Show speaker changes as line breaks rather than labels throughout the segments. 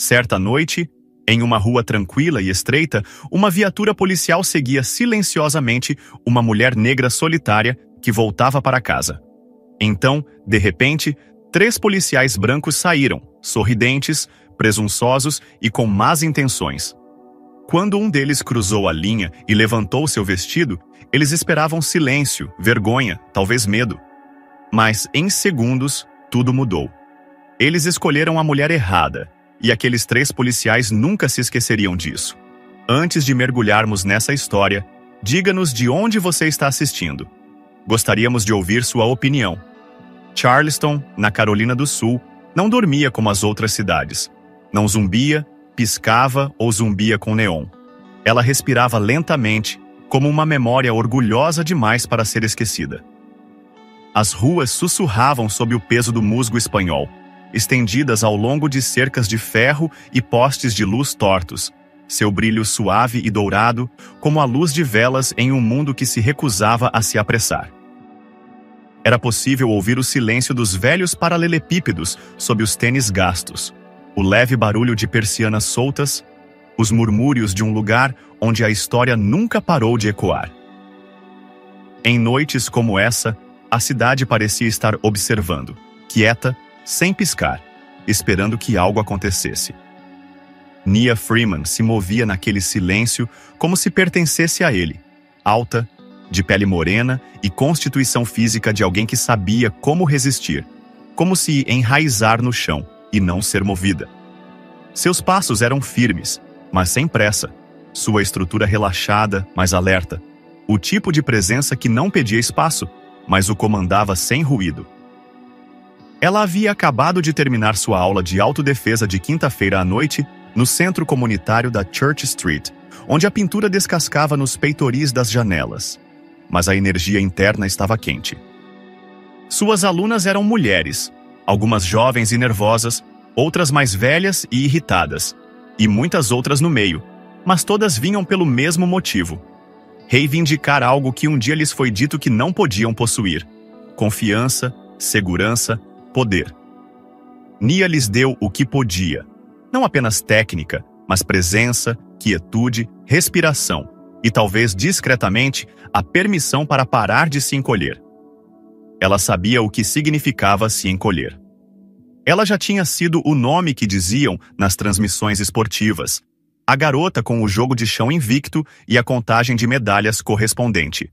Certa noite, em uma rua tranquila e estreita, uma viatura policial seguia silenciosamente uma mulher negra solitária que voltava para casa. Então, de repente, 3 policiais brancos saíram, sorridentes, presunçosos e com más intenções. Quando um deles cruzou a linha e levantou seu vestido, eles esperavam silêncio, vergonha, talvez medo. Mas, em segundos, tudo mudou. Eles escolheram a mulher errada, e aqueles 3 policiais nunca se esqueceriam disso. Antes de mergulharmos nessa história, diga-nos de onde você está assistindo. Gostaríamos de ouvir sua opinião. Charleston, na Carolina do Sul, não dormia como as outras cidades. Não zumbia, piscava ou zumbia com neon. Ela respirava lentamente, como uma memória orgulhosa demais para ser esquecida. As ruas sussurravam sob o peso do musgo espanhol, estendidas ao longo de cercas de ferro e postes de luz tortos, seu brilho suave e dourado, como a luz de velas em um mundo que se recusava a se apressar. Era possível ouvir o silêncio dos velhos paralelepípedos sob os tênis gastos, o leve barulho de persianas soltas, os murmúrios de um lugar onde a história nunca parou de ecoar. Em noites como essa, a cidade parecia estar observando, quieta, sem piscar, esperando que algo acontecesse. Nia Freeman se movia naquele silêncio como se pertencesse a ele, alta, de pele morena e constituição física de alguém que sabia como resistir, como se enraizar no chão e não ser movida. Seus passos eram firmes, mas sem pressa, sua estrutura relaxada, mas alerta, o tipo de presença que não pedia espaço, mas o comandava sem ruído. Ela havia acabado de terminar sua aula de autodefesa de quinta-feira à noite no centro comunitário da Church Street, onde a pintura descascava nos peitoris das janelas. Mas a energia interna estava quente. Suas alunas eram mulheres, algumas jovens e nervosas, outras mais velhas e irritadas, e muitas outras no meio, mas todas vinham pelo mesmo motivo: reivindicar algo que um dia lhes foi dito que não podiam possuir: confiança, segurança, poder. Nia lhes deu o que podia, não apenas técnica, mas presença, quietude, respiração e, talvez discretamente, a permissão para parar de se encolher. Ela sabia o que significava se encolher. Ela já tinha sido o nome que diziam nas transmissões esportivas, a garota com o jogo de chão invicto e a contagem de medalhas correspondente.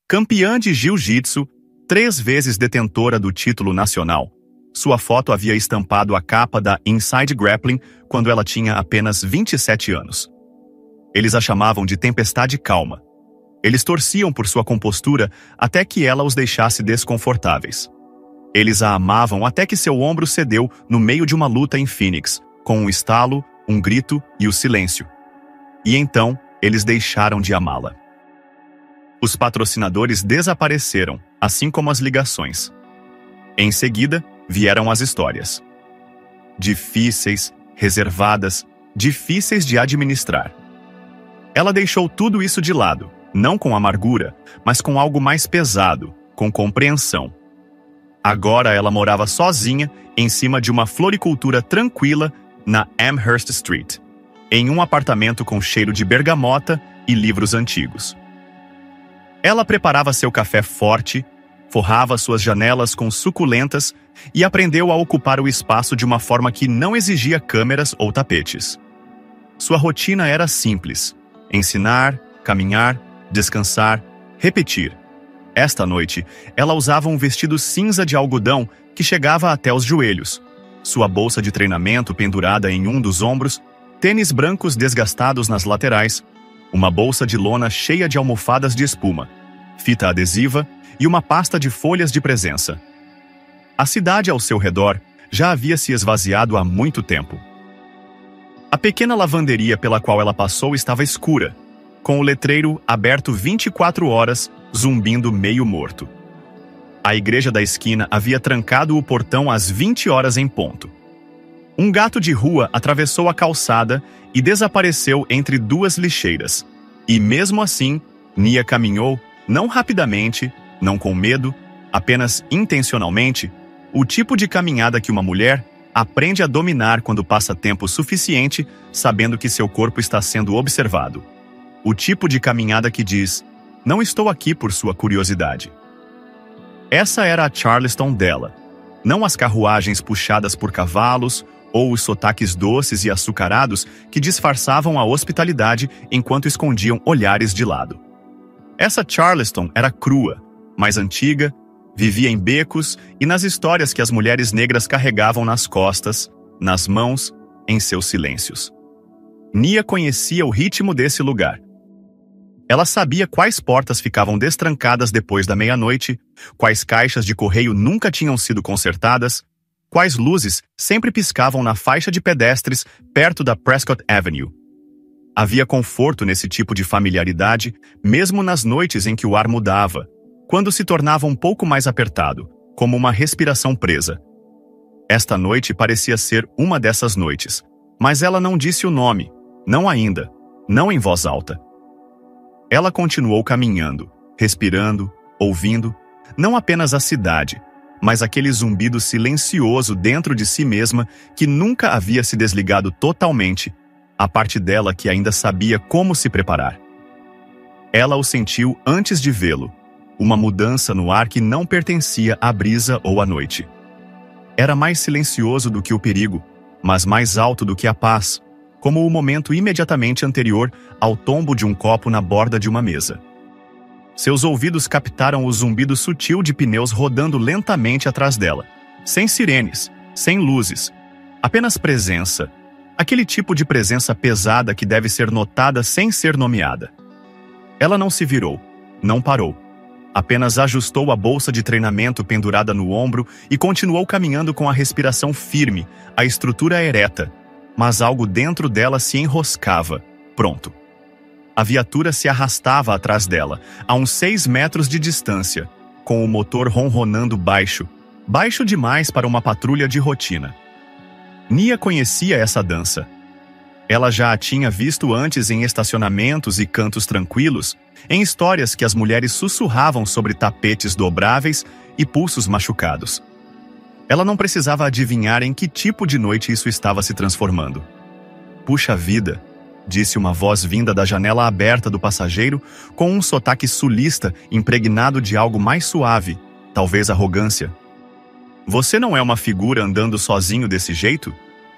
Campeã de jiu-jitsu, 3 vezes detentora do título nacional, sua foto havia estampado a capa da Inside Grappling quando ela tinha apenas 27 anos. Eles a chamavam de Tempestade Calma. Eles torciam por sua compostura até que ela os deixasse desconfortáveis. Eles a amavam até que seu ombro cedeu no meio de uma luta em Phoenix, com um estalo, um grito e o silêncio. E então, eles deixaram de amá-la. Os patrocinadores desapareceram, assim como as ligações. Em seguida, vieram as histórias. Difíceis, reservadas, difíceis de administrar. Ela deixou tudo isso de lado, não com amargura, mas com algo mais pesado, com compreensão. Agora ela morava sozinha, em cima de uma floricultura tranquila, na Amherst Street, em um apartamento com cheiro de bergamota e livros antigos. Ela preparava seu café forte, forrava suas janelas com suculentas e aprendeu a ocupar o espaço de uma forma que não exigia câmeras ou tapetes. Sua rotina era simples: ensinar, caminhar, descansar, repetir. Esta noite, ela usava um vestido cinza de algodão que chegava até os joelhos, sua bolsa de treinamento pendurada em um dos ombros, tênis brancos desgastados nas laterais, uma bolsa de lona cheia de almofadas de espuma, fita adesiva e uma pasta de folhas de presença. A cidade ao seu redor já havia se esvaziado há muito tempo. A pequena lavanderia pela qual ela passou estava escura, com o letreiro aberto 24 horas, zumbindo meio morto. A igreja da esquina havia trancado o portão às 20 horas em ponto. Um gato de rua atravessou a calçada e desapareceu entre 2 lixeiras. E mesmo assim, Nia caminhou, não rapidamente, não com medo, apenas intencionalmente, o tipo de caminhada que uma mulher, aprende a dominar quando passa tempo suficiente sabendo que seu corpo está sendo observado. O tipo de caminhada que diz: "Não estou aqui por sua curiosidade." Essa era a Charleston dela. Não as carruagens puxadas por cavalos ou os sotaques doces e açucarados que disfarçavam a hospitalidade enquanto escondiam olhares de lado. Essa Charleston era crua, mais antiga, vivia em becos e nas histórias que as mulheres negras carregavam nas costas, nas mãos, em seus silêncios. Nia conhecia o ritmo desse lugar. Ela sabia quais portas ficavam destrancadas depois da meia-noite, quais caixas de correio nunca tinham sido consertadas, quais luzes sempre piscavam na faixa de pedestres perto da Prescott Avenue. Havia conforto nesse tipo de familiaridade, mesmo nas noites em que o ar mudava, quando se tornava um pouco mais apertado, como uma respiração presa. Esta noite parecia ser uma dessas noites, mas ela não disse o nome, não ainda, não em voz alta. Ela continuou caminhando, respirando, ouvindo, não apenas a cidade, mas aquele zumbido silencioso dentro de si mesma que nunca havia se desligado totalmente, a parte dela que ainda sabia como se preparar. Ela o sentiu antes de vê-lo, uma mudança no ar que não pertencia à brisa ou à noite. Era mais silencioso do que o perigo, mas mais alto do que a paz, como o momento imediatamente anterior ao tombo de um copo na borda de uma mesa. Seus ouvidos captaram o zumbido sutil de pneus rodando lentamente atrás dela, sem sirenes, sem luzes, apenas presença, aquele tipo de presença pesada que deve ser notada sem ser nomeada. Ela não se virou, não parou, apenas ajustou a bolsa de treinamento pendurada no ombro e continuou caminhando com a respiração firme, a estrutura ereta, mas algo dentro dela se enroscava, pronto. A viatura se arrastava atrás dela, a uns 6 metros de distância, com o motor ronronando baixo, baixo demais para uma patrulha de rotina. Nia conhecia essa dança. Ela já a tinha visto antes em estacionamentos e cantos tranquilos, em histórias que as mulheres sussurravam sobre tapetes dobráveis e pulsos machucados. Ela não precisava adivinhar em que tipo de noite isso estava se transformando. "Puxa vida", disse uma voz vinda da janela aberta do passageiro, com um sotaque sulista impregnado de algo mais suave, talvez arrogância. "Você não é uma figura andando sozinho desse jeito?"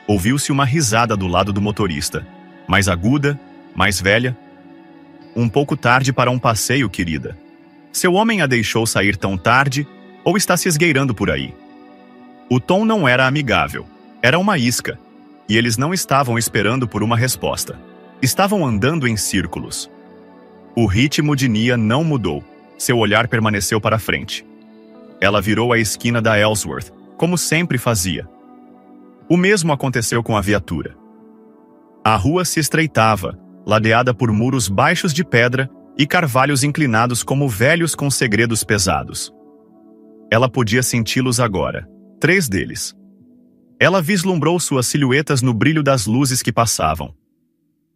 Ouviu-se uma risada do lado do motorista, mais aguda, mais velha. "Um pouco tarde para um passeio, querida. Seu homem a deixou sair tão tarde ou está se esgueirando por aí?" O tom não era amigável, era uma isca, e eles não estavam esperando por uma resposta. Estavam andando em círculos. O ritmo de Nia não mudou, seu olhar permaneceu para frente. Ela virou a esquina da Ellsworth, como sempre fazia. O mesmo aconteceu com a viatura. A rua se estreitava, ladeada por muros baixos de pedra e carvalhos inclinados como velhos com segredos pesados. Ela podia senti-los agora, 3 deles. Ela vislumbrou suas silhuetas no brilho das luzes que passavam.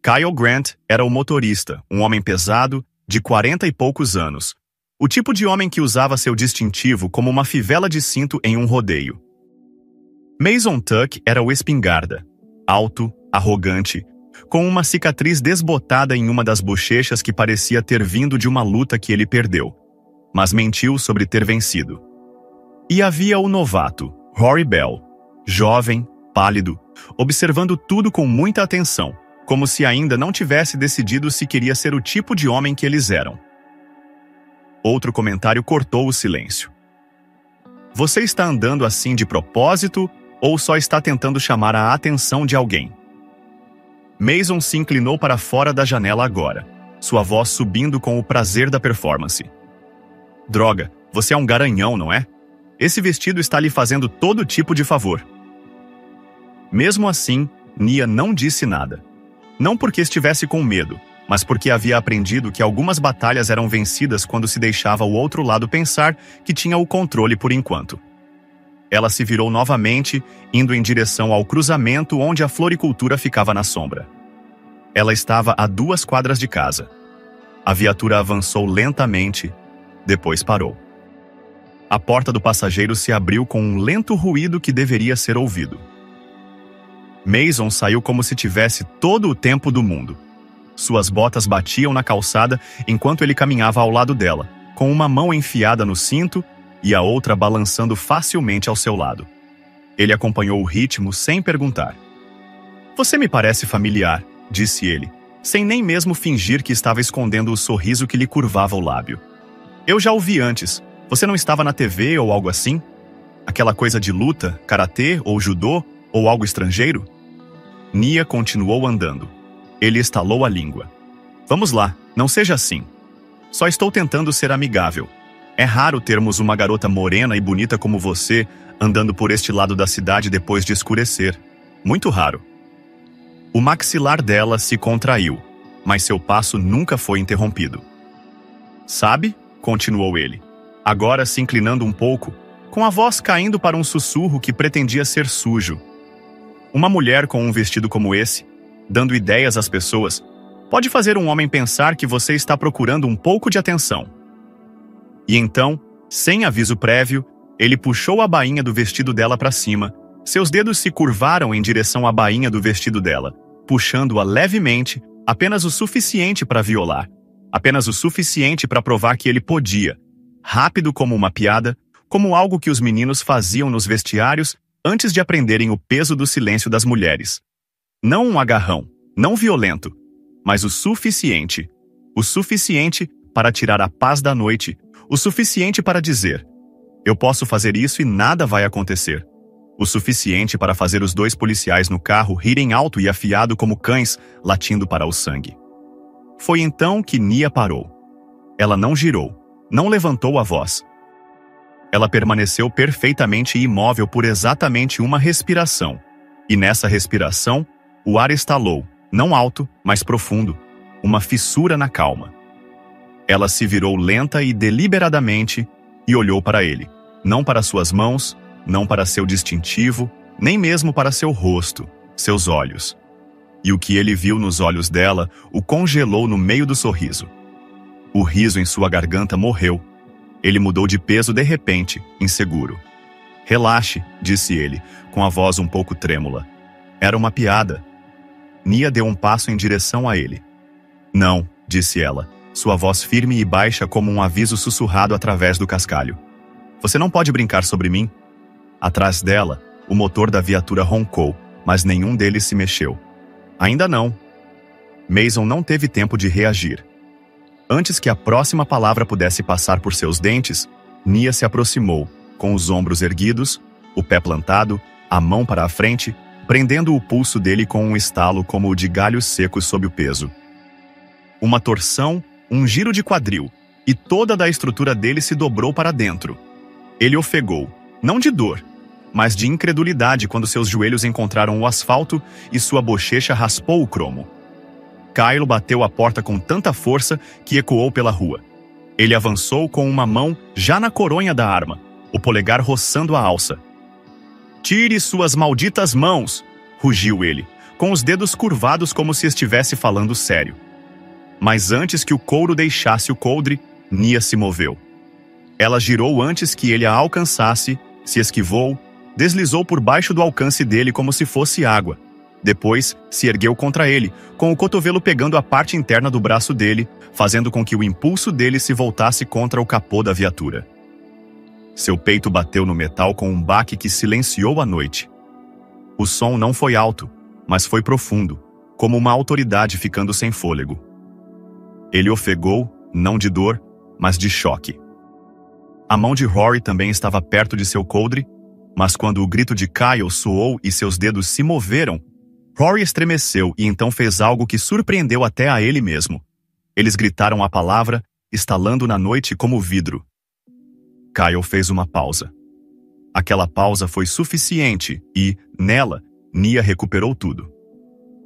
Kyle Grant era o motorista, um homem pesado, de 40 e poucos anos, o tipo de homem que usava seu distintivo como uma fivela de cinto em um rodeio. Mason Tuck era o espingarda, alto, arrogante, com uma cicatriz desbotada em uma das bochechas que parecia ter vindo de uma luta que ele perdeu, mas mentiu sobre ter vencido. E havia o novato, Rory Bell, jovem, pálido, observando tudo com muita atenção, como se ainda não tivesse decidido se queria ser o tipo de homem que eles eram. Outro comentário cortou o silêncio. "Você está andando assim de propósito ou só está tentando chamar a atenção de alguém?" Mason se inclinou para fora da janela agora, sua voz subindo com o prazer da performance. "Droga, você é um garanhão, não é? Esse vestido está lhe fazendo todo tipo de favor." Mesmo assim, Nia não disse nada. Não porque estivesse com medo, mas porque havia aprendido que algumas batalhas eram vencidas quando se deixava o outro lado pensar que tinha o controle por enquanto. Ela se virou novamente, indo em direção ao cruzamento onde a floricultura ficava na sombra. Ela estava a 2 quadras de casa. A viatura avançou lentamente, depois parou. A porta do passageiro se abriu com um lento ruído que deveria ser ouvido. Mason saiu como se tivesse todo o tempo do mundo. Suas botas batiam na calçada enquanto ele caminhava ao lado dela, com uma mão enfiada no cinto e a outra balançando facilmente ao seu lado. Ele acompanhou o ritmo sem perguntar. "Você me parece familiar", disse ele, sem nem mesmo fingir que estava escondendo o sorriso que lhe curvava o lábio. "Eu já o vi antes. Você não estava na TV ou algo assim? Aquela coisa de luta, karatê ou judô ou algo estrangeiro?" Nia continuou andando. Ele estalou a língua. "Vamos lá, não seja assim. Só estou tentando ser amigável. É raro termos uma garota morena e bonita como você andando por este lado da cidade depois de escurecer. Muito raro." O maxilar dela se contraiu, mas seu passo nunca foi interrompido. "Sabe?", continuou ele, agora se inclinando um pouco, com a voz caindo para um sussurro que pretendia ser sujo. "Uma mulher com um vestido como esse, dando ideias às pessoas, pode fazer um homem pensar que você está procurando um pouco de atenção." E então, sem aviso prévio, ele puxou a bainha do vestido dela para cima. Seus dedos se curvaram em direção à bainha do vestido dela, puxando-a levemente, apenas o suficiente para violar. Apenas o suficiente para provar que ele podia. Rápido como uma piada, como algo que os meninos faziam nos vestiários antes de aprenderem o peso do silêncio das mulheres. Não um agarrão, não violento, mas o suficiente. O suficiente para tirar a paz da noite, o suficiente para dizer: "Eu posso fazer isso e nada vai acontecer." O suficiente para fazer os dois policiais no carro rirem alto e afiado como cães, latindo para o sangue. Foi então que Nia parou. Ela não girou, não levantou a voz. Ela permaneceu perfeitamente imóvel por exatamente uma respiração. E nessa respiração, o ar estalou, não alto, mas profundo, uma fissura na calma. Ela se virou lenta e deliberadamente e olhou para ele, não para suas mãos, não para seu distintivo, nem mesmo para seu rosto, seus olhos. E o que ele viu nos olhos dela o congelou no meio do sorriso. O riso em sua garganta morreu. Ele mudou de peso de repente, inseguro. "Relaxe", disse ele, com a voz um pouco trêmula. Era uma piada. Nia deu um passo em direção a ele. "Não", disse ela, sua voz firme e baixa como um aviso sussurrado através do cascalho. "Você não pode brincar sobre mim." Atrás dela, o motor da viatura roncou, mas nenhum deles se mexeu. Ainda não. Mason não teve tempo de reagir. Antes que a próxima palavra pudesse passar por seus dentes, Nia se aproximou, com os ombros erguidos, o pé plantado, a mão para a frente, prendendo o pulso dele com um estalo como o de galhos secos sob o peso. Uma torção, um giro de quadril, e toda a estrutura dele se dobrou para dentro. Ele ofegou, não de dor, mas de incredulidade quando seus joelhos encontraram o asfalto e sua bochecha raspou o cromo. Kyle bateu a porta com tanta força que ecoou pela rua. Ele avançou com uma mão já na coronha da arma, o polegar roçando a alça. "Tire suas malditas mãos!" rugiu ele, com os dedos curvados como se estivesse falando sério. Mas antes que o couro deixasse o coldre, Nia se moveu. Ela girou antes que ele a alcançasse, se esquivou, deslizou por baixo do alcance dele como se fosse água. Depois, se ergueu contra ele, com o cotovelo pegando a parte interna do braço dele, fazendo com que o impulso dele se voltasse contra o capô da viatura. Seu peito bateu no metal com um baque que silenciou a noite. O som não foi alto, mas foi profundo, como uma autoridade ficando sem fôlego. Ele ofegou, não de dor, mas de choque. A mão de Rory também estava perto de seu coldre, mas quando o grito de Kyle soou e seus dedos se moveram, Rory estremeceu e então fez algo que surpreendeu até a ele mesmo. Eles gritaram a palavra, estalando na noite como vidro. Kyle fez uma pausa. Aquela pausa foi suficiente e, nela, Nia recuperou tudo.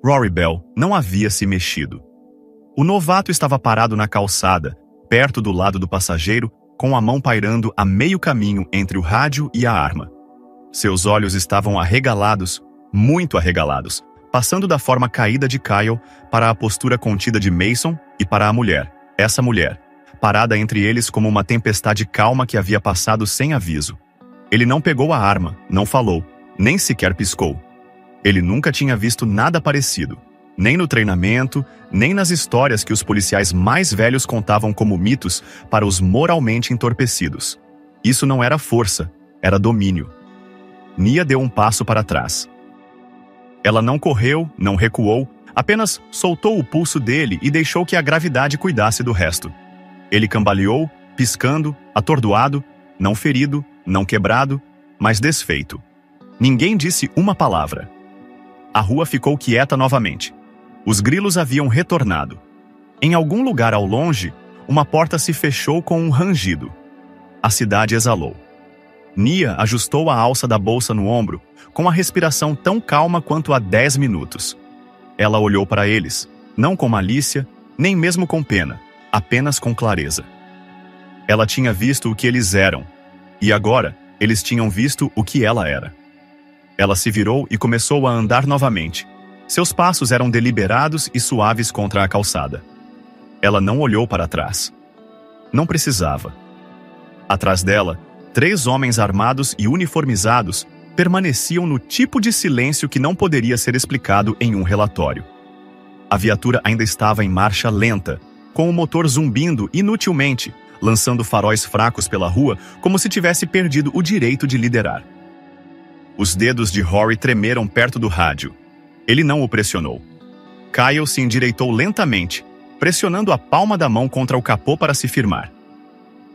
Rory Bell não havia se mexido. O novato estava parado na calçada, perto do lado do passageiro, com a mão pairando a meio caminho entre o rádio e a arma. Seus olhos estavam arregalados, muito arregalados, passando da forma caída de Kyle para a postura contida de Mason e para a mulher, essa mulher, parada entre eles como uma tempestade calma que havia passado sem aviso. Ele não pegou a arma, não falou, nem sequer piscou. Ele nunca tinha visto nada parecido, nem no treinamento, nem nas histórias que os policiais mais velhos contavam como mitos para os moralmente entorpecidos. Isso não era força, era domínio. Nia deu um passo para trás. Ela não correu, não recuou, apenas soltou o pulso dele e deixou que a gravidade cuidasse do resto. Ele cambaleou, piscando, atordoado, não ferido, não quebrado, mas desfeito. Ninguém disse uma palavra. A rua ficou quieta novamente. Os grilos haviam retornado. Em algum lugar ao longe, uma porta se fechou com um rangido. A cidade exalou. Nia ajustou a alça da bolsa no ombro, com a respiração tão calma quanto há 10 minutos. Ela olhou para eles, não com malícia, nem mesmo com pena, apenas com clareza. Ela tinha visto o que eles eram, e agora eles tinham visto o que ela era. Ela se virou e começou a andar novamente. Seus passos eram deliberados e suaves contra a calçada. Ela não olhou para trás. Não precisava. Atrás dela, 3 homens armados e uniformizados permaneciam no tipo de silêncio que não poderia ser explicado em um relatório. A viatura ainda estava em marcha lenta, com o motor zumbindo inutilmente, lançando faróis fracos pela rua como se tivesse perdido o direito de liderar. Os dedos de Rory tremeram perto do rádio. Ele não o pressionou. Kyle se endireitou lentamente, pressionando a palma da mão contra o capô para se firmar.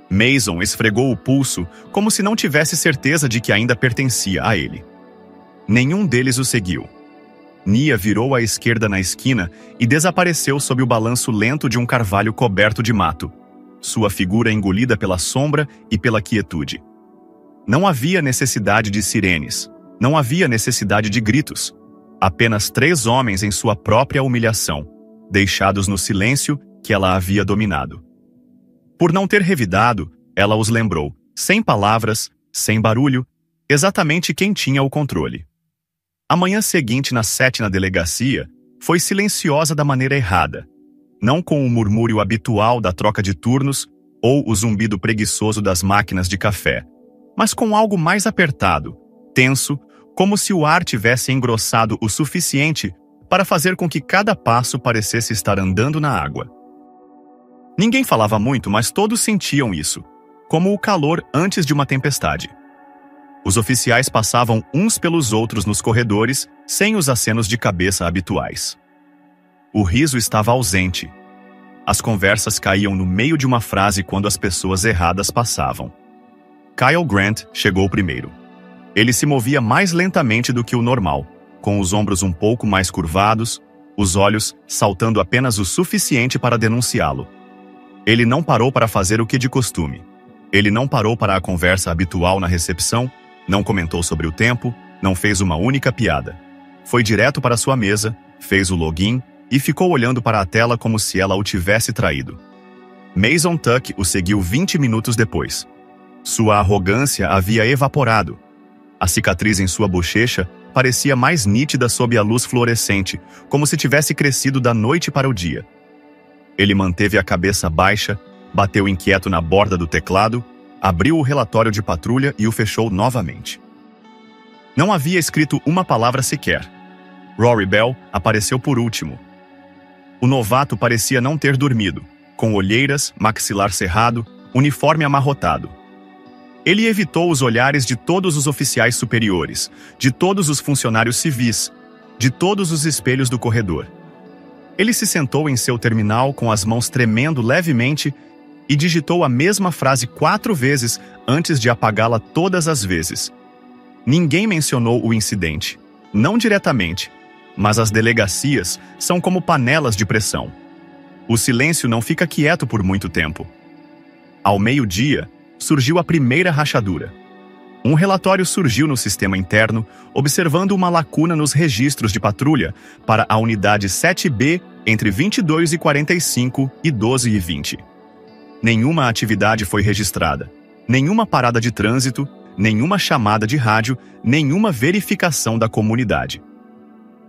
Mason esfregou o pulso como se não tivesse certeza de que ainda pertencia a ele. Nenhum deles o seguiu. Nia virou à esquerda na esquina e desapareceu sob o balanço lento de um carvalho coberto de mato, sua figura engolida pela sombra e pela quietude. Não havia necessidade de sirenes, não havia necessidade de gritos. Apenas 3 homens em sua própria humilhação, deixados no silêncio que ela havia dominado. Por não ter revidado, ela os lembrou, sem palavras, sem barulho, exatamente quem tinha o controle. A manhã seguinte na Sétima Delegacia foi silenciosa da maneira errada, não com o murmúrio habitual da troca de turnos ou o zumbido preguiçoso das máquinas de café, mas com algo mais apertado, tenso, como se o ar tivesse engrossado o suficiente para fazer com que cada passo parecesse estar andando na água. Ninguém falava muito, mas todos sentiam isso, como o calor antes de uma tempestade. Os oficiais passavam uns pelos outros nos corredores, sem os acenos de cabeça habituais. O riso estava ausente. As conversas caíam no meio de uma frase quando as pessoas erradas passavam. Kyle Grant chegou primeiro. Ele se movia mais lentamente do que o normal, com os ombros um pouco mais curvados, os olhos saltando apenas o suficiente para denunciá-lo. Ele não parou para fazer o que de costume. Ele não parou para a conversa habitual na recepção, não comentou sobre o tempo, não fez uma única piada. Foi direto para sua mesa, fez o login e ficou olhando para a tela como se ela o tivesse traído. Mason Tuck o seguiu 20 minutos depois. Sua arrogância havia evaporado. A cicatriz em sua bochecha parecia mais nítida sob a luz fluorescente, como se tivesse crescido da noite para o dia. Ele manteve a cabeça baixa, bateu inquieto na borda do teclado, abriu o relatório de patrulha e o fechou novamente. Não havia escrito uma palavra sequer. Rory Bell apareceu por último. O novato parecia não ter dormido, com olheiras, maxilar cerrado, uniforme amarrotado. Ele evitou os olhares de todos os oficiais superiores, de todos os funcionários civis, de todos os espelhos do corredor. Ele se sentou em seu terminal com as mãos tremendo levemente e digitou a mesma frase 4 vezes antes de apagá-la todas as vezes. Ninguém mencionou o incidente, não diretamente, mas as delegacias são como panelas de pressão. O silêncio não fica quieto por muito tempo. Ao meio-dia, surgiu a primeira rachadura. Um relatório surgiu no sistema interno, observando uma lacuna nos registros de patrulha para a unidade 7B entre 22h45 e 12h20. Nenhuma atividade foi registrada, nenhuma parada de trânsito, nenhuma chamada de rádio, nenhuma verificação da comunidade.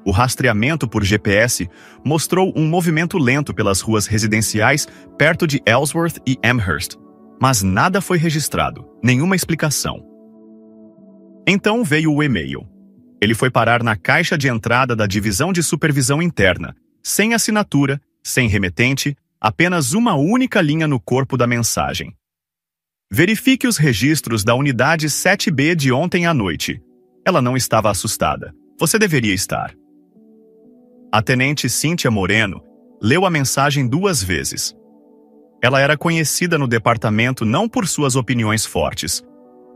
O rastreamento por GPS mostrou um movimento lento pelas ruas residenciais perto de Ellsworth e Amherst, mas nada foi registrado, nenhuma explicação. Então veio o e-mail. Ele foi parar na caixa de entrada da Divisão de Supervisão Interna, sem assinatura, sem remetente, apenas uma única linha no corpo da mensagem. Verifique os registros da unidade 7B de ontem à noite. Ela não estava assustada. Você deveria estar. A tenente Cíntia Moreno leu a mensagem 2 vezes. Ela era conhecida no departamento não por suas opiniões fortes,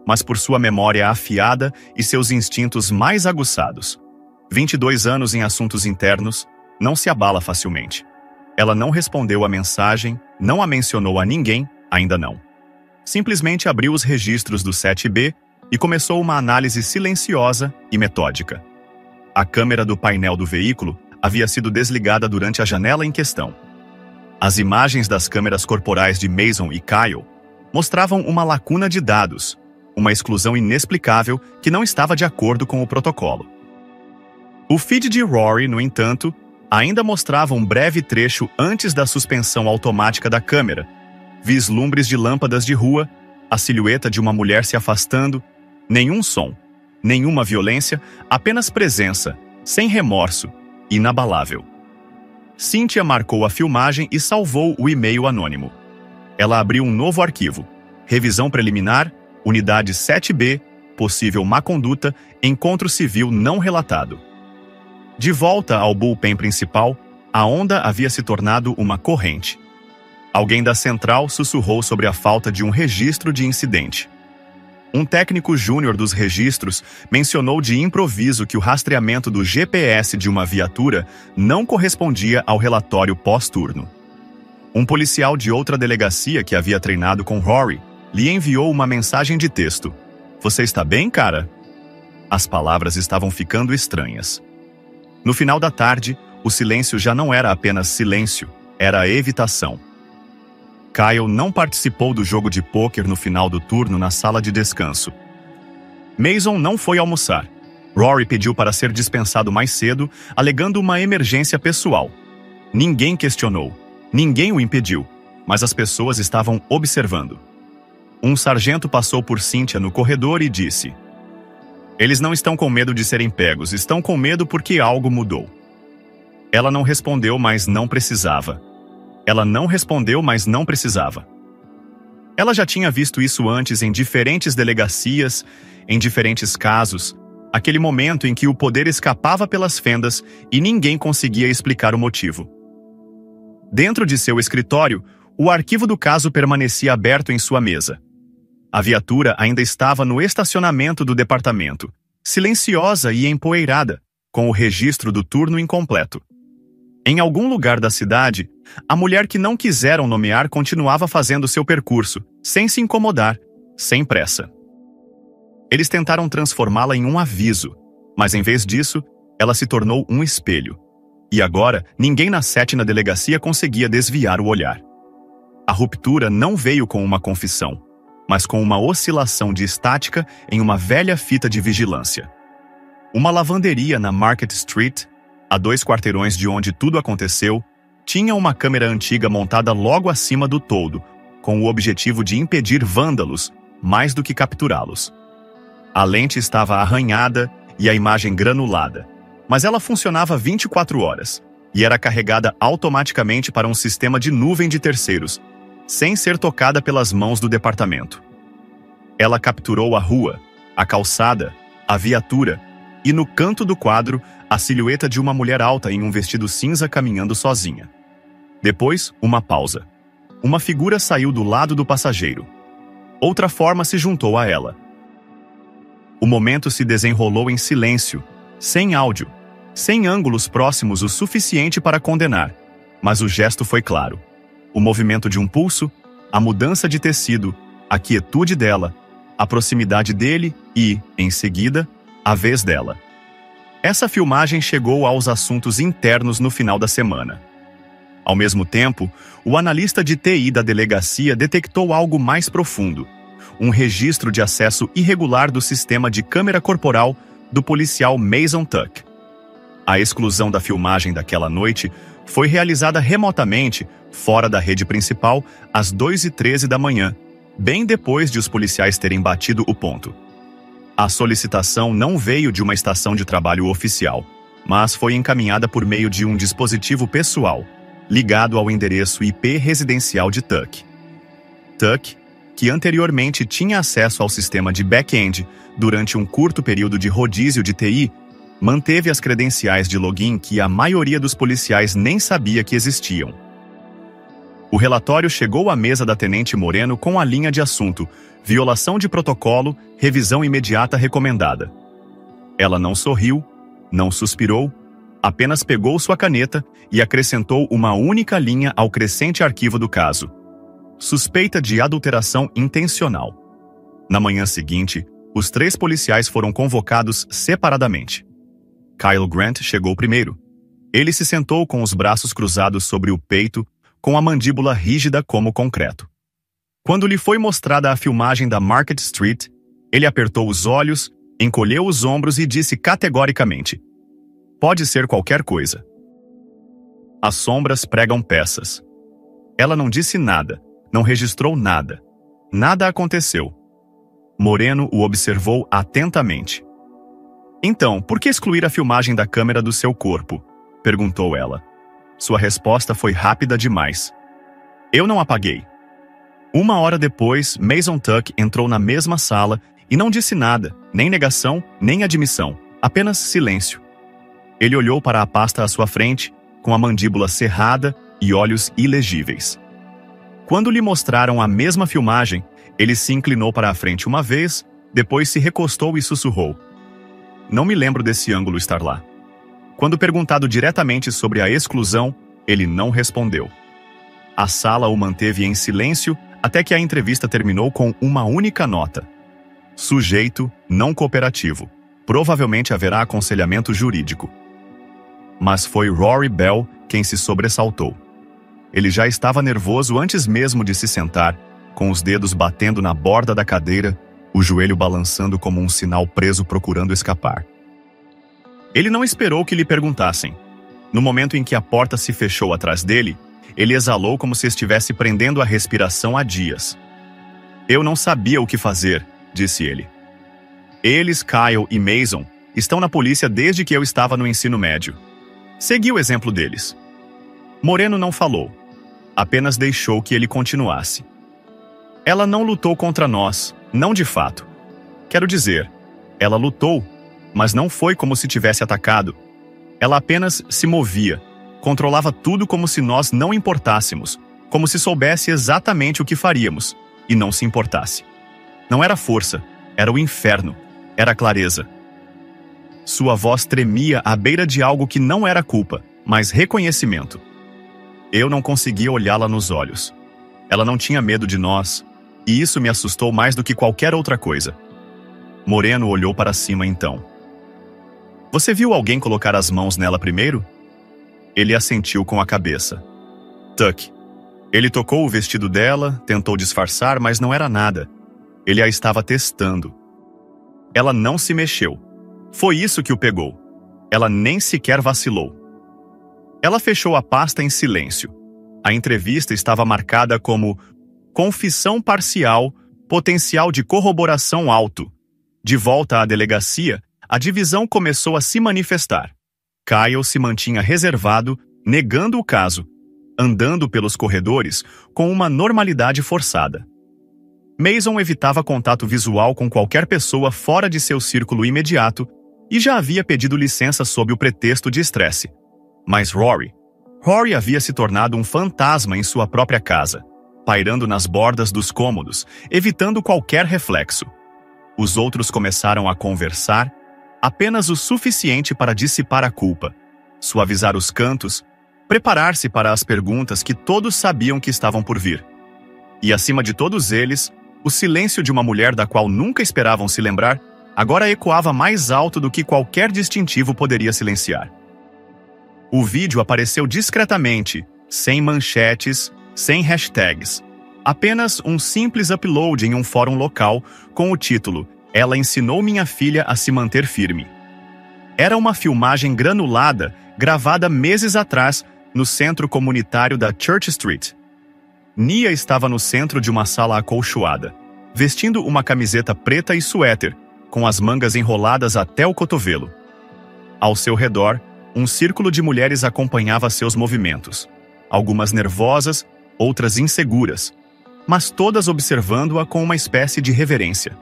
mas por sua memória afiada e seus instintos mais aguçados. 22 anos em assuntos internos, não se abala facilmente. Ela não respondeu à mensagem, não a mencionou a ninguém, ainda não. Simplesmente abriu os registros do 7B e começou uma análise silenciosa e metódica. A câmera do painel do veículo havia sido desligada durante a janela em questão. As imagens das câmeras corporais de Mason e Kyle mostravam uma lacuna de dados, uma exclusão inexplicável que não estava de acordo com o protocolo. O feed de Rory, no entanto, ainda mostrava um breve trecho antes da suspensão automática da câmera, vislumbres de lâmpadas de rua, a silhueta de uma mulher se afastando, nenhum som, nenhuma violência, apenas presença, sem remorso, inabalável. Cíntia marcou a filmagem e salvou o e-mail anônimo. Ela abriu um novo arquivo, revisão preliminar, unidade 7B, possível má conduta, encontro civil não relatado. De volta ao bullpen principal, a onda havia se tornado uma corrente. Alguém da central sussurrou sobre a falta de um registro de incidente. Um técnico júnior dos registros mencionou de improviso que o rastreamento do GPS de uma viatura não correspondia ao relatório pós-turno. Um policial de outra delegacia que havia treinado com Rory lhe enviou uma mensagem de texto. "Você está bem, cara?" As palavras estavam ficando estranhas. No final da tarde, o silêncio já não era apenas silêncio, era evitação. Kyle não participou do jogo de pôquer no final do turno na sala de descanso. Mason não foi almoçar. Rory pediu para ser dispensado mais cedo, alegando uma emergência pessoal. Ninguém questionou, ninguém o impediu, mas as pessoas estavam observando. Um sargento passou por Cíntia no corredor e disse: "Eles não estão com medo de serem pegos, estão com medo porque algo mudou." Ela não respondeu, mas não precisava. Ela não respondeu, mas não precisava. Ela já tinha visto isso antes em diferentes delegacias, em diferentes casos, aquele momento em que o poder escapava pelas fendas e ninguém conseguia explicar o motivo. Dentro de seu escritório, o arquivo do caso permanecia aberto em sua mesa. A viatura ainda estava no estacionamento do departamento, silenciosa e empoeirada, com o registro do turno incompleto. Em algum lugar da cidade, a mulher que não quiseram nomear continuava fazendo seu percurso, sem se incomodar, sem pressa. Eles tentaram transformá-la em um aviso, mas em vez disso, ela se tornou um espelho. E agora, ninguém na 7 na delegacia conseguia desviar o olhar. A ruptura não veio com uma confissão, mas com uma oscilação de estática em uma velha fita de vigilância. Uma lavanderia na Market Street, a 2 quarteirões de onde tudo aconteceu, tinha uma câmera antiga montada logo acima do toldo, com o objetivo de impedir vândalos, mais do que capturá-los. A lente estava arranhada e a imagem granulada, mas ela funcionava 24 horas e era carregada automaticamente para um sistema de nuvem de terceiros, sem ser tocada pelas mãos do departamento. Ela capturou a rua, a calçada, a viatura e, no canto do quadro, a silhueta de uma mulher alta em um vestido cinza caminhando sozinha. Depois, uma pausa. Uma figura saiu do lado do passageiro. Outra forma se juntou a ela. O momento se desenrolou em silêncio, sem áudio, sem ângulos próximos o suficiente para condenar, mas o gesto foi claro. O movimento de um pulso, a mudança de tecido, a quietude dela, a proximidade dele e, em seguida, a vez dela. Essa filmagem chegou aos assuntos internos no final da semana. Ao mesmo tempo, o analista de TI da delegacia detectou algo mais profundo, um registro de acesso irregular do sistema de câmera corporal do policial Mason Tuck. A exclusão da filmagem daquela noite foi realizada remotamente, fora da rede principal, às 2h13 da manhã, bem depois de os policiais terem batido o ponto. A solicitação não veio de uma estação de trabalho oficial, mas foi encaminhada por meio de um dispositivo pessoal, ligado ao endereço IP residencial de Tuck. Tuck, que anteriormente tinha acesso ao sistema de back-end durante um curto período de rodízio de TI, manteve as credenciais de login que a maioria dos policiais nem sabia que existiam. O relatório chegou à mesa da Tenente Moreno com a linha de assunto: violação de protocolo, revisão imediata recomendada. Ela não sorriu, não suspirou, apenas pegou sua caneta e acrescentou uma única linha ao crescente arquivo do caso: suspeita de adulteração intencional. Na manhã seguinte, os 3 policiais foram convocados separadamente. Kyle Grant chegou primeiro. Ele se sentou com os braços cruzados sobre o peito, com a mandíbula rígida como concreto. Quando lhe foi mostrada a filmagem da Market Street, ele apertou os olhos, encolheu os ombros e disse categoricamente: "Pode ser qualquer coisa." As sombras pregam peças. Ela não disse nada, não registrou nada. Nada aconteceu. Moreno o observou atentamente. "Então, por que excluir a filmagem da câmera do seu corpo?" perguntou ela. Sua resposta foi rápida demais. "Eu não apaguei." 1 hora depois, Mason Tuck entrou na mesma sala e não disse nada, nem negação, nem admissão, apenas silêncio. Ele olhou para a pasta à sua frente, com a mandíbula cerrada e olhos ilegíveis. Quando lhe mostraram a mesma filmagem, ele se inclinou para a frente uma vez, depois se recostou e sussurrou: "Não me lembro desse ângulo estar lá." Quando perguntado diretamente sobre a exclusão, ele não respondeu. A sala o manteve em silêncio até que a entrevista terminou com uma única nota: sujeito não cooperativo. Provavelmente haverá aconselhamento jurídico. Mas foi Rory Bell quem se sobressaltou. Ele já estava nervoso antes mesmo de se sentar, com os dedos batendo na borda da cadeira, o joelho balançando como um sinal preso procurando escapar. Ele não esperou que lhe perguntassem. No momento em que a porta se fechou atrás dele, ele exalou como se estivesse prendendo a respiração há dias. "Eu não sabia o que fazer", disse ele. "Eles, Kyle e Mason, estão na polícia desde que eu estava no ensino médio. Segui o exemplo deles." Moreno não falou. Apenas deixou que ele continuasse. "Ela não lutou contra nós, não de fato. Quero dizer, ela lutou, mas não foi como se tivesse atacado. Ela apenas se movia, controlava tudo como se nós não importássemos, como se soubesse exatamente o que faríamos, e não se importasse. Não era força, era o inferno, era clareza." Sua voz tremia à beira de algo que não era culpa, mas reconhecimento. Eu não conseguia olhá-la nos olhos. Ela não tinha medo de nós, e isso me assustou mais do que qualquer outra coisa. Moreno olhou para cima então. "Você viu alguém colocar as mãos nela primeiro?" Ele assentiu com a cabeça. "Tuck." Ele tocou o vestido dela, tentou disfarçar, mas não era nada. Ele a estava testando. Ela não se mexeu. Foi isso que o pegou. Ela nem sequer vacilou. Ela fechou a pasta em silêncio. A entrevista estava marcada como confissão parcial, potencial de corroboração alto. De volta à delegacia, a divisão começou a se manifestar. Kyle se mantinha reservado, negando o caso, andando pelos corredores com uma normalidade forçada. Mason evitava contato visual com qualquer pessoa fora de seu círculo imediato e já havia pedido licença sob o pretexto de estresse. Mas Rory havia se tornado um fantasma em sua própria casa, pairando nas bordas dos cômodos, evitando qualquer reflexo. Os outros começaram a conversar, apenas o suficiente para dissipar a culpa, suavizar os cantos, preparar-se para as perguntas que todos sabiam que estavam por vir. E acima de todos eles, o silêncio de uma mulher da qual nunca esperavam se lembrar, agora ecoava mais alto do que qualquer distintivo poderia silenciar. O vídeo apareceu discretamente, sem manchetes, sem hashtags. Apenas um simples upload em um fórum local com o título "Ela ensinou minha filha a se manter firme." Era uma filmagem granulada, gravada meses atrás, no centro comunitário da Church Street. Nia estava no centro de uma sala acolchoada, vestindo uma camiseta preta e suéter, com as mangas enroladas até o cotovelo. Ao seu redor, um círculo de mulheres acompanhava seus movimentos, algumas nervosas, outras inseguras, mas todas observando-a com uma espécie de reverência.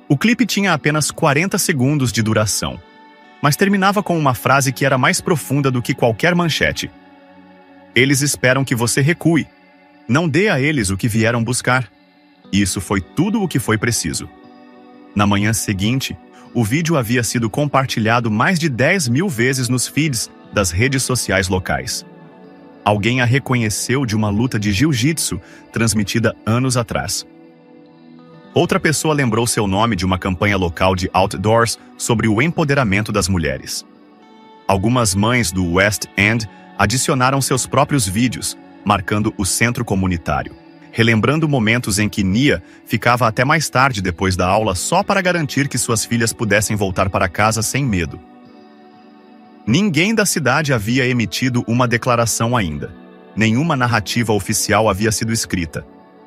O clipe tinha apenas 40 segundos de duração, mas terminava com uma frase que era mais profunda do que qualquer manchete. Eles esperam que você recue. Não dê a eles o que vieram buscar. Isso foi tudo o que foi preciso. Na manhã seguinte, o vídeo havia sido compartilhado mais de 10.000 vezes nos feeds das redes sociais locais. Alguém a reconheceu de uma luta de jiu-jitsu transmitida anos atrás. Outra pessoa lembrou seu nome de uma campanha local de outdoors sobre o empoderamento das mulheres. Algumas mães do West End adicionaram seus próprios vídeos, marcando o centro comunitário, relembrando momentos em que Nia ficava até mais tarde depois da aula só para garantir que suas filhas pudessem voltar para casa sem medo. Ninguém da cidade havia emitido uma declaração ainda. Nenhuma narrativa oficial havia sido escrita,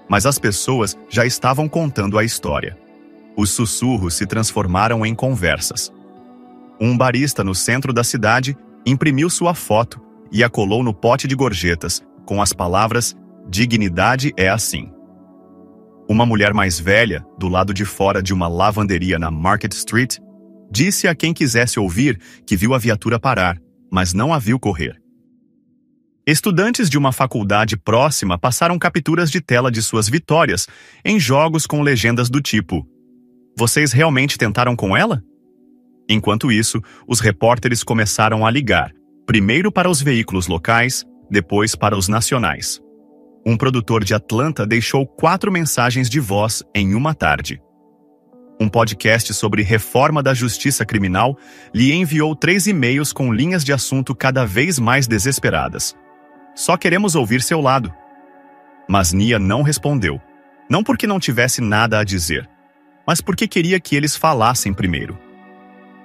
mas as pessoas já estavam contando a história. Os sussurros se transformaram em conversas. Um barista no centro da cidade imprimiu sua foto e a colou no pote de gorjetas, com as palavras "Dignidade é assim". Uma mulher mais velha, do lado de fora de uma lavanderia na Market Street, disse a quem quisesse ouvir que viu a viatura parar, mas não a viu correr. Estudantes de uma faculdade próxima passaram capturas de tela de suas vitórias em jogos com legendas do tipo: "Vocês realmente tentaram com ela?" Enquanto isso, os repórteres começaram a ligar, primeiro para os veículos locais, depois para os nacionais. Um produtor de Atlanta deixou 4 mensagens de voz em uma tarde. Um podcast sobre reforma da justiça criminal lhe enviou 3 e-mails com linhas de assunto cada vez mais desesperadas. "Só queremos ouvir seu lado." Mas Nia não respondeu. Não porque não tivesse nada a dizer, mas porque queria que eles falassem primeiro.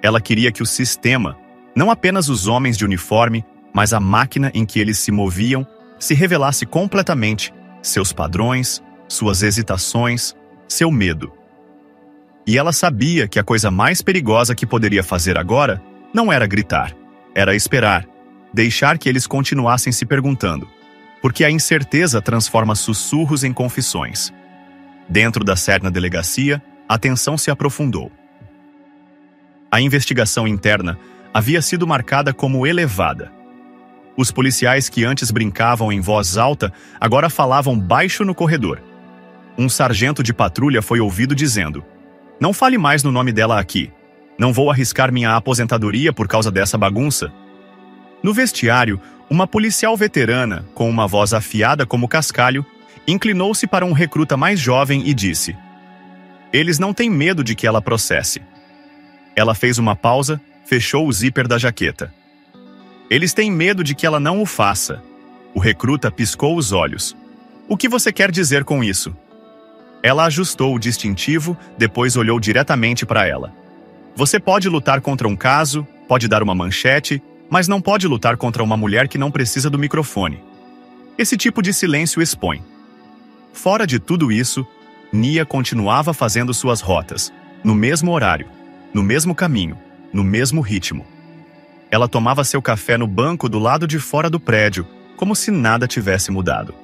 Ela queria que o sistema, não apenas os homens de uniforme, mas a máquina em que eles se moviam, se revelasse completamente, seus padrões, suas hesitações, seu medo. E ela sabia que a coisa mais perigosa que poderia fazer agora não era gritar, era esperar, deixar que eles continuassem se perguntando, porque a incerteza transforma sussurros em confissões. Dentro da Serna Delegacia, a tensão se aprofundou. A investigação interna havia sido marcada como elevada. Os policiais que antes brincavam em voz alta agora falavam baixo no corredor. Um sargento de patrulha foi ouvido dizendo: "Não fale mais no nome dela aqui. Não vou arriscar minha aposentadoria por causa dessa bagunça." No vestiário, uma policial veterana, com uma voz afiada como cascalho, inclinou-se para um recruta mais jovem e disse: "Eles não têm medo de que ela processe." Ela fez uma pausa, fechou o zíper da jaqueta. "Eles têm medo de que ela não o faça." O recruta piscou os olhos. "O que você quer dizer com isso?" Ela ajustou o distintivo, depois olhou diretamente para ela. "Você pode lutar contra um caso, pode dar uma manchete, mas não pode lutar contra uma mulher que não precisa do microfone. Esse tipo de silêncio expõe." Fora de tudo isso, Nia continuava fazendo suas rotas, no mesmo horário, no mesmo caminho, no mesmo ritmo. Ela tomava seu café no banco do lado de fora do prédio, como se nada tivesse mudado.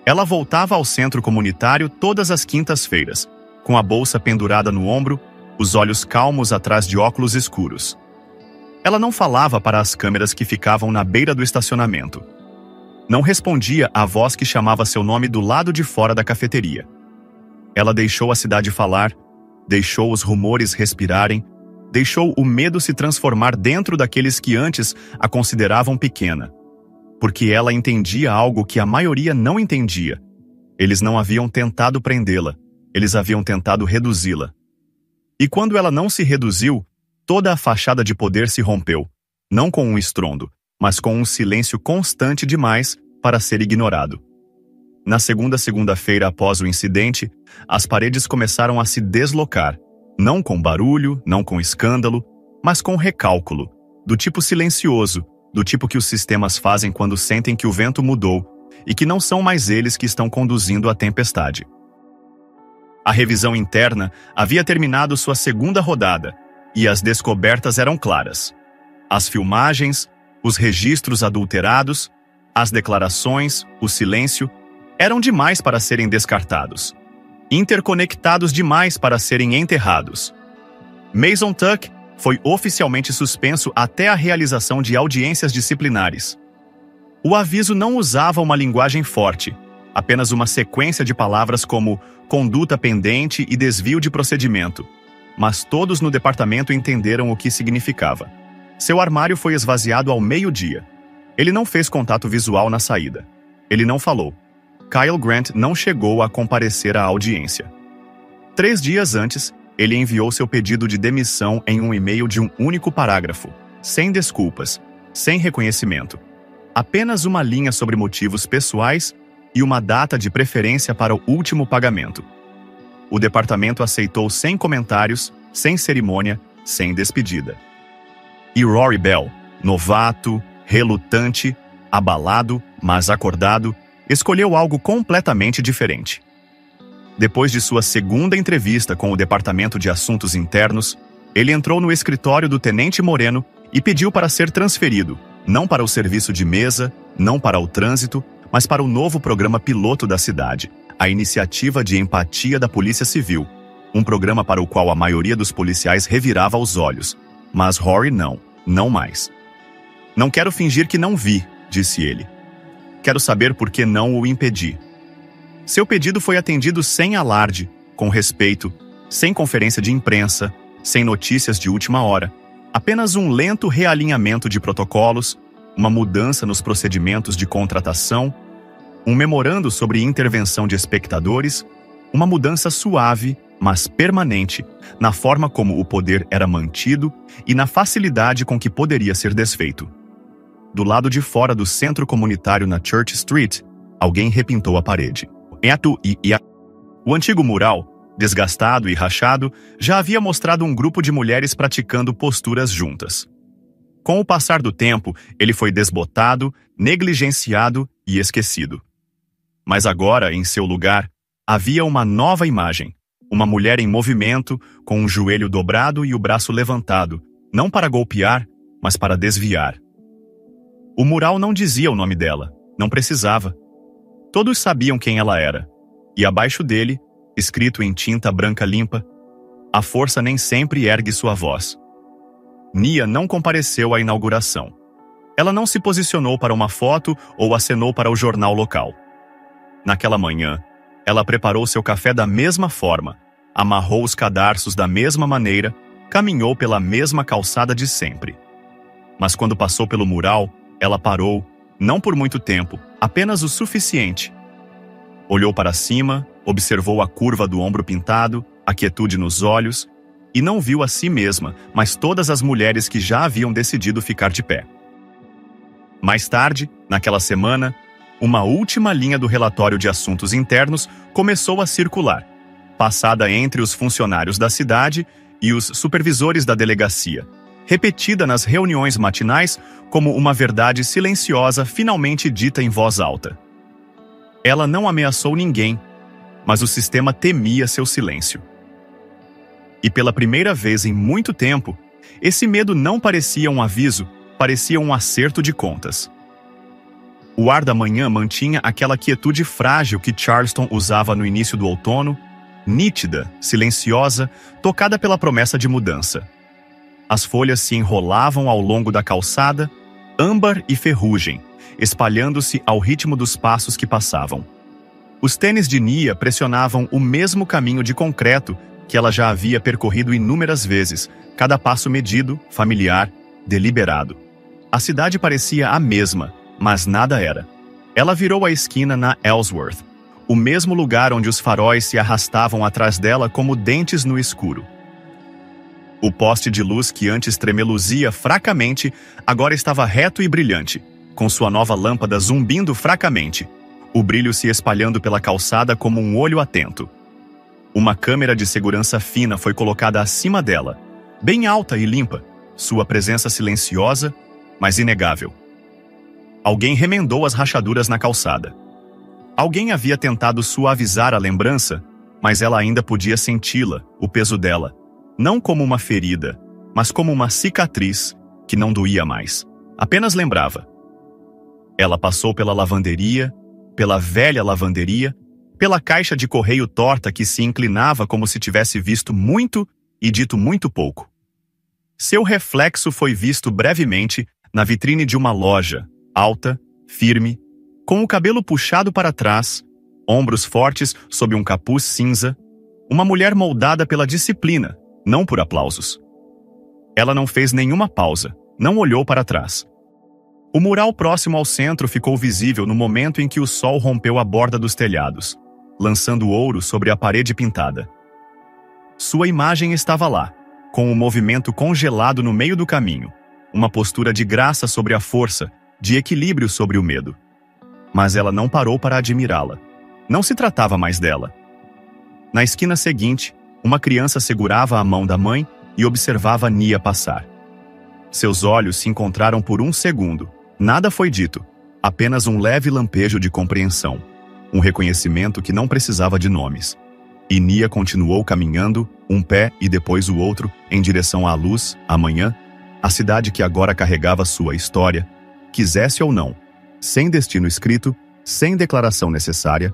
Ela voltava ao centro comunitário todas as quintas-feiras, com a bolsa pendurada no ombro, os olhos calmos atrás de óculos escuros. Ela não falava para as câmeras que ficavam na beira do estacionamento. Não respondia à voz que chamava seu nome do lado de fora da cafeteria. Ela deixou a cidade falar, deixou os rumores respirarem, deixou o medo se transformar dentro daqueles que antes a consideravam pequena. Porque ela entendia algo que a maioria não entendia. Eles não haviam tentado prendê-la, eles haviam tentado reduzi-la. E quando ela não se reduziu, toda a fachada de poder se rompeu, não com um estrondo, mas com um silêncio constante demais para ser ignorado. Na segunda-feira após o incidente, as paredes começaram a se deslocar, não com barulho, não com escândalo, mas com recálculo, do tipo silencioso, do tipo que os sistemas fazem quando sentem que o vento mudou e que não são mais eles que estão conduzindo a tempestade. A revisão interna havia terminado sua segunda rodada, e as descobertas eram claras. As filmagens, os registros adulterados, as declarações, o silêncio, eram demais para serem descartados. Interconectados demais para serem enterrados. Mason Tuck foi oficialmente suspenso até a realização de audiências disciplinares. O aviso não usava uma linguagem forte, apenas uma sequência de palavras como conduta pendente e desvio de procedimento. Mas todos no departamento entenderam o que significava. Seu armário foi esvaziado ao meio-dia. Ele não fez contato visual na saída. Ele não falou. Kyle Grant não chegou a comparecer à audiência. 3 dias antes, ele enviou seu pedido de demissão em um e-mail de um único parágrafo, sem desculpas, sem reconhecimento. Apenas uma linha sobre motivos pessoais e uma data de preferência para o último pagamento. O departamento aceitou sem comentários, sem cerimônia, sem despedida. E Rory Bell, novato, relutante, abalado, mas acordado, escolheu algo completamente diferente. Depois de sua segunda entrevista com o Departamento de Assuntos Internos, ele entrou no escritório do Tenente Moreno e pediu para ser transferido, não para o serviço de mesa, não para o trânsito, mas para o novo programa piloto da cidade, a Iniciativa de Empatia da Polícia Civil, um programa para o qual a maioria dos policiais revirava os olhos, mas Rory não mais. Não quero fingir que não vi, disse ele. Quero saber por que não o impedi. Seu pedido foi atendido sem alarde, com respeito, sem conferência de imprensa, sem notícias de última hora, apenas um lento realinhamento de protocolos, uma mudança nos procedimentos de contratação, um memorando sobre intervenção de espectadores, uma mudança suave, mas permanente, na forma como o poder era mantido e na facilidade com que poderia ser desfeito. Do lado de fora do centro comunitário na Church Street, alguém repintou a parede. O antigo mural, desgastado e rachado, já havia mostrado um grupo de mulheres praticando posturas juntas. Com o passar do tempo, ele foi desbotado, negligenciado e esquecido. Mas agora, em seu lugar, havia uma nova imagem. Uma mulher em movimento, com um joelho dobrado e o braço levantado, não para golpear, mas para desviar. O mural não dizia o nome dela, não precisava. Todos sabiam quem ela era. E abaixo dele, escrito em tinta branca limpa, a força nem sempre ergue sua voz. Nia não compareceu à inauguração. Ela não se posicionou para uma foto ou acenou para o jornal local. Naquela manhã, ela preparou seu café da mesma forma, amarrou os cadarços da mesma maneira, caminhou pela mesma calçada de sempre. Mas quando passou pelo mural, ela parou, não por muito tempo, apenas o suficiente. Olhou para cima, observou a curva do ombro pintado, a quietude nos olhos, e não viu a si mesma, mas todas as mulheres que já haviam decidido ficar de pé. Mais tarde, naquela semana, uma última linha do relatório de assuntos internos começou a circular, passada entre os funcionários da cidade e os supervisores da delegacia, repetida nas reuniões matinais como uma verdade silenciosa finalmente dita em voz alta. Ela não ameaçou ninguém, mas o sistema temia seu silêncio. E pela primeira vez em muito tempo, esse medo não parecia um aviso, parecia um acerto de contas. O ar da manhã mantinha aquela quietude frágil que Charleston usava no início do outono, nítida, silenciosa, tocada pela promessa de mudança. As folhas se enrolavam ao longo da calçada, âmbar e ferrugem, espalhando-se ao ritmo dos passos que passavam. Os tênis de Nia pressionavam o mesmo caminho de concreto que ela já havia percorrido inúmeras vezes, cada passo medido, familiar, deliberado. A cidade parecia a mesma, mas nada era. Ela virou a esquina na Ellsworth, o mesmo lugar onde os faróis se arrastavam atrás dela como dentes no escuro. O poste de luz que antes tremeluzia fracamente, agora estava reto e brilhante, com sua nova lâmpada zumbindo fracamente, o brilho se espalhando pela calçada como um olho atento. Uma câmera de segurança fina foi colocada acima dela, bem alta e limpa, sua presença silenciosa, mas inegável. Alguém remendou as rachaduras na calçada. Alguém havia tentado suavizar a lembrança, mas ela ainda podia senti-la, o peso dela, não como uma ferida, mas como uma cicatriz que não doía mais. Apenas lembrava. Ela passou pela lavanderia, pela velha lavanderia, pela caixa de correio torta que se inclinava como se tivesse visto muito e dito muito pouco. Seu reflexo foi visto brevemente na vitrine de uma loja, alta, firme, com o cabelo puxado para trás, ombros fortes sob um capuz cinza, uma mulher moldada pela disciplina, não por aplausos. Ela não fez nenhuma pausa, não olhou para trás. O mural próximo ao centro ficou visível no momento em que o sol rompeu a borda dos telhados, lançando ouro sobre a parede pintada. Sua imagem estava lá, com o movimento congelado no meio do caminho, uma postura de graça sobre a força, de equilíbrio sobre o medo. Mas ela não parou para admirá-la. Não se tratava mais dela. Na esquina seguinte, uma criança segurava a mão da mãe e observava Nia passar. Seus olhos se encontraram por um segundo. Nada foi dito, apenas um leve lampejo de compreensão, um reconhecimento que não precisava de nomes. E Nia continuou caminhando, um pé e depois o outro, em direção à luz, à manhã, a cidade que agora carregava sua história, quisesse ou não, sem destino escrito, sem declaração necessária,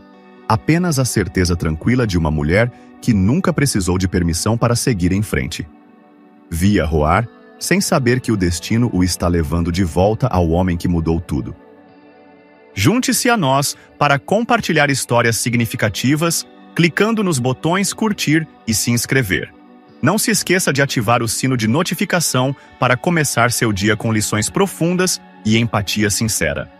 apenas a certeza tranquila de uma mulher que nunca precisou de permissão para seguir em frente. Via roar, sem saber que o destino o está levando de volta ao homem que mudou tudo. Junte-se a nós para compartilhar histórias significativas, clicando nos botões curtir e se inscrever. Não se esqueça de ativar o sino de notificação para começar seu dia com lições profundas e empatia sincera.